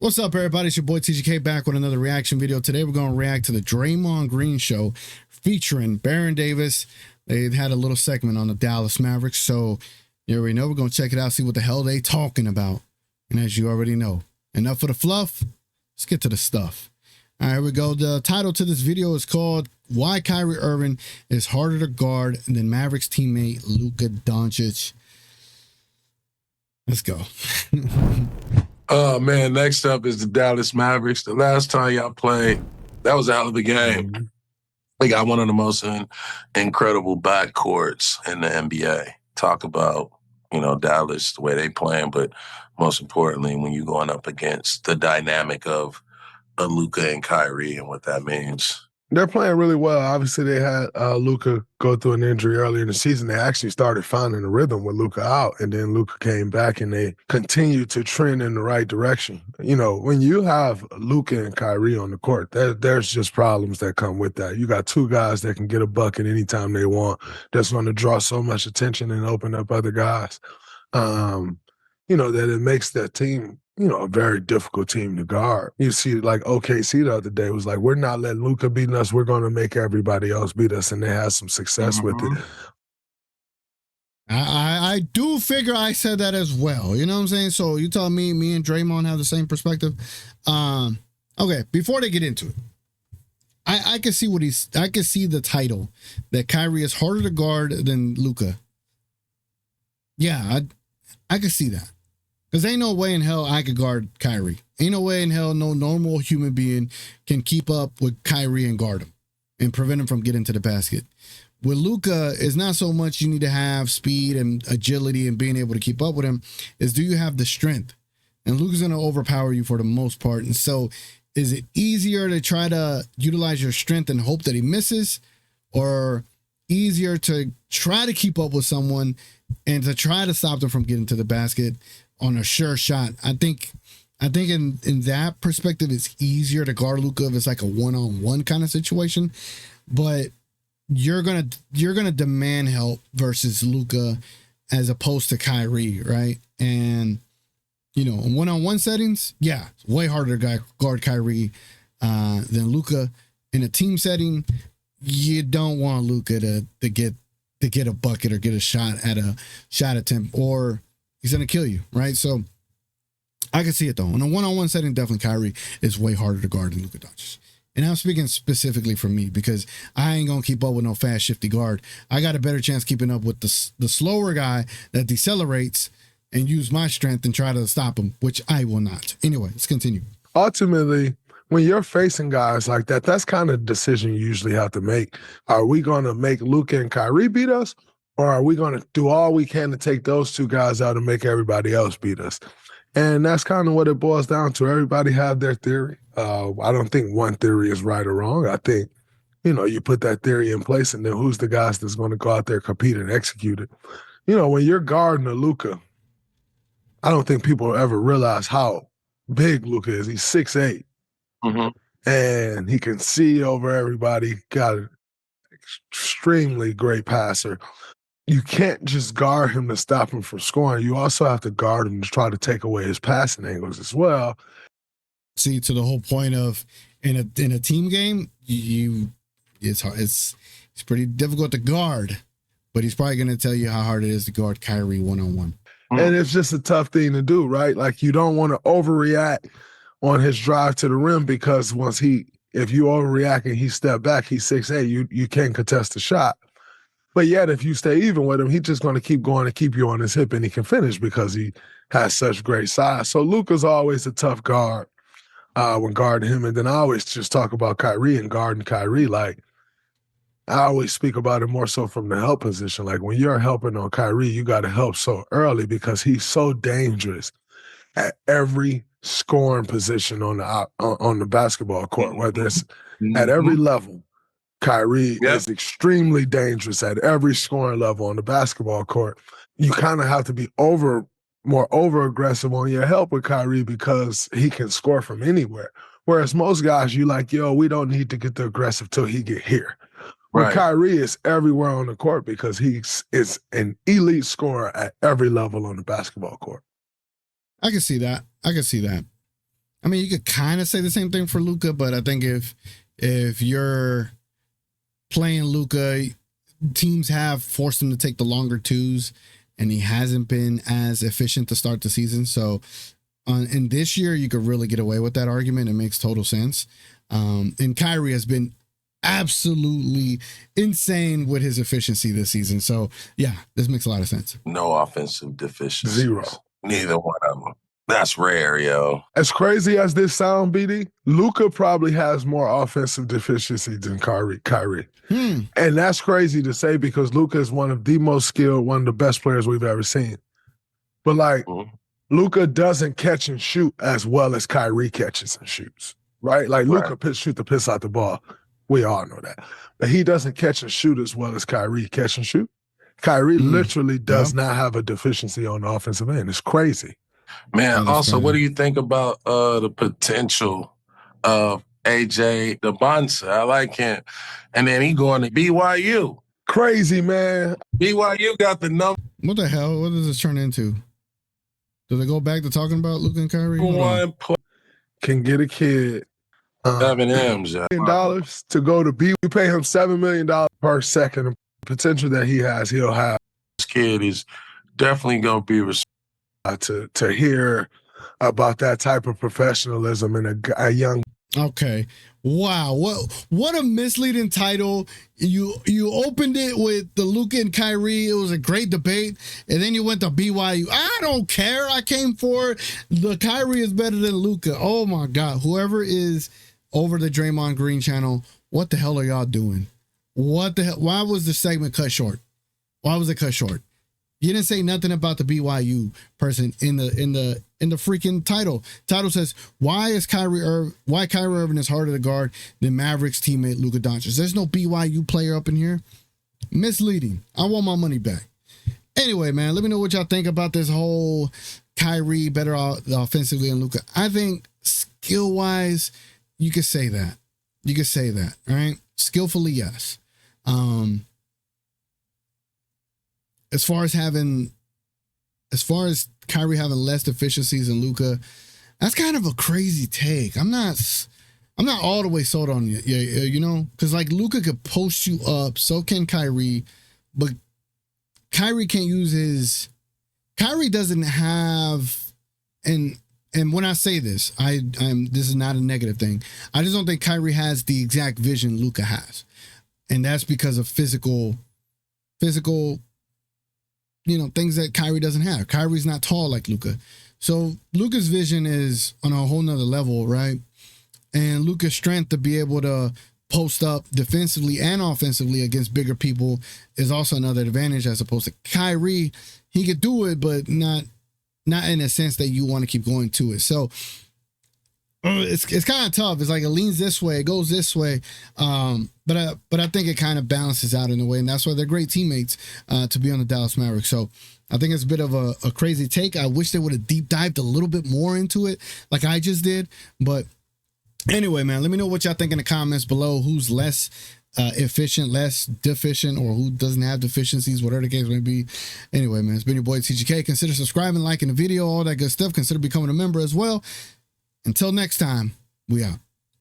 What's up, everybody? It's your boy TGK back with another reaction video. Today we're going to react to the Draymond Green show featuring Baron Davis. They've had a little segment on the Dallas Mavericks, so you already know we're going to check it out, see what the hell they talking about. And as you already know, enough of the fluff. Let's get to the stuff. All right, here we go. The title to this video is called Why Kyrie Irving is Harder to Guard Than Mavericks Teammate Luka Doncic. Let's go. Oh, man, next up is the Dallas Mavericks. The last time y'all played, that was a hell of a game. They got one of the most incredible backcourts in the NBA. Talk about, Dallas, the way they playing, but most importantly, when you're going up against the dynamic of Luka and Kyrie and what that means. They're playing really well. Obviously, they had Luka go through an injury earlier in the season. They actually started finding a rhythm with Luka out, and then Luka came back, and they continued to trend in the right direction. You know, when you have Luka and Kyrie on the court, there's just problems that come with that. You got two guys that can get a bucket anytime they want. That's going to draw so much attention and open up other guys. That it makes that team a very difficult team to guard. You see, like OKC the other day was like, we're not letting Luka beat us. We're going to make everybody else beat us, and they had some success with it. I do figure I said that as well. You know what I'm saying? So you tell me and Draymond have the same perspective. Okay, before they get into it, I can see I can see the title that Kyrie is harder to guard than Luka. Yeah, I can see that. Because ain't no way in hell I could guard Kyrie. Ain't no way in hell no normal human being can keep up with Kyrie and guard him and prevent him from getting to the basket. With Luka, it's not so much you need to have speed and agility and being able to keep up with him, is do you have the strength? And Luka's going to overpower you for the most part. And so is it easier to try to utilize your strength and hope that he misses, or easier to try to keep up with someone and to try to stop them from getting to the basket on a sure shot? I think in that perspective, it's easier to guard Luka if it's like a one-on-one kind of situation. But you're gonna demand help versus Luka as opposed to Kyrie, right? And in one-on-one settings, yeah, it's way harder to guard Kyrie than Luka. In a team setting, you don't want Luka to get a bucket or get a shot at a shot attempt, or he's going to kill you, right? So I can see it, though. In a one-on-one setting, definitely Kyrie is way harder to guard than Luka Doncic. And I'm speaking specifically for me because I ain't going to keep up with no fast, shifty guard. I got a better chance keeping up with the slower guy that decelerates and use my strength and try to stop him, which I will not. Anyway, let's continue. Ultimately, when you're facing guys like that, that's kind of the decision you usually have to make. Are we going to make Luka and Kyrie beat us? Or are we going to do all we can to take those two guys out and make everybody else beat us? And that's kind of what it boils down to. Everybody have their theory. I don't think one theory is right or wrong. I think, you put that theory in place, and then who's the guys that's going to go out there, compete, and execute it? When you're guarding a Luka, I don't think people ever realize how big Luka is. He's 6'8". And he can see over everybody. Got an extremely great passer. You can't just guard him to stop him from scoring. You also have to guard him to try to take away his passing angles as well. See, to the whole point of in a team game, it's hard. It's pretty difficult to guard, but he's probably going to tell you how hard it is to guard Kyrie one-on-one. And it's just a tough thing to do, right? Like, you don't want to overreact on his drive to the rim, because if you overreact and he step back, he's 6'8", you can't contest the shot. But yet, if you stay even with him, he's just going to keep going and keep you on his hip, and he can finish because he has such great size. So Luka's always a tough guard when guarding him. And then I always just talk about Kyrie and guarding Kyrie. Like, I always speak about it more so from the help position. Like, when you're helping on Kyrie, you got to help so early because he's so dangerous at every scoring position on the basketball court, whether it's at every level. Kyrie is extremely dangerous at every scoring level on the basketball court. You kind of have to be more over-aggressive on your help with Kyrie because he can score from anywhere. Whereas most guys, you like, we don't need to get the aggressive till he get here. Where Kyrie is everywhere on the court because he is an elite scorer at every level on the basketball court. I can see that. I mean, you could kind of say the same thing for Luka, but I think if you're playing Luka, teams have forced him to take the longer twos, and he hasn't been as efficient to start the season. So in this year, you could really get away with that argument. It makes total sense. And Kyrie has been absolutely insane with his efficiency this season. So yeah, this makes a lot of sense. No offensive deficiency. Zero. Neither one of them. That's rare, yo. As crazy as this sound, BD, Luka probably has more offensive deficiency than Kyrie. And that's crazy to say because Luka is one of the most skilled, one of the best players we've ever seen. But like, Luka doesn't catch and shoot as well as Kyrie catches and shoots, right? Like Luka shoot the piss out the ball. We all know that. But he doesn't catch and shoot as well as Kyrie catch and shoot. Kyrie literally does not have a deficiency on the offensive end. It's crazy. Man, also, what do you think about the potential of AJ DeBonsa? I like him. And then he going to BYU. Crazy, man. BYU got the number. What the hell? What does this turn into? Do they go back to talking about Luka and Kyrie? One can get a kid $7 million to go to B. We pay him $7 million per second. The potential that he has, he'll have. This kid is definitely going to be to hear about that type of professionalism in a young. Okay. Wow. What a misleading title. You opened it with the Luka and Kyrie. It was a great debate. And then you went to BYU. I don't care. I came for it. The Kyrie is better than Luka. Oh my God. Whoever is over the Draymond Green channel, what the hell are y'all doing? What the hell? Why was the segment cut short? Why was it cut short? You didn't say nothing about the BYU person in the freaking title. Title says, why Kyrie Irving is harder to guard than Mavericks teammate Luka Doncic. There's no BYU player up in here. Misleading. I want my money back. Anyway, man, let me know what y'all think about this whole Kyrie better offensively than Luka. I think skill-wise, you could say that. You could say that, all right? Skillfully, yes. As far as Kyrie having less deficiencies than Luka, that's kind of a crazy take. I'm not all the way sold on it, you know, because like Luka could post you up, so can Kyrie, but Kyrie can't use his. Kyrie doesn't have, and when I say this, this is not a negative thing. I just don't think Kyrie has the exact vision Luka has, and that's because of physical. You know, things that Kyrie doesn't have. Kyrie's not tall like Luka. So Luka's vision is on a whole nother level, right? And Luka's strength to be able to post up defensively and offensively against bigger people is also another advantage as opposed to Kyrie. He could do it, but not in a sense that you want to keep going to it. So it's kind of tough. It's like it leans this way, it goes this way. But I think it kind of balances out in a way, and that's why they're great teammates to be on the Dallas Mavericks. So I think it's a bit of a crazy take. I wish they would have deep dived a little bit more into it, like I just did. But anyway, man, let me know what y'all think in the comments below. Who's less efficient, less deficient, or who doesn't have deficiencies, whatever the case may be. Anyway, man, it's been your boy TGK. Consider subscribing, liking the video, all that good stuff. Consider becoming a member as well. Until next time, we out.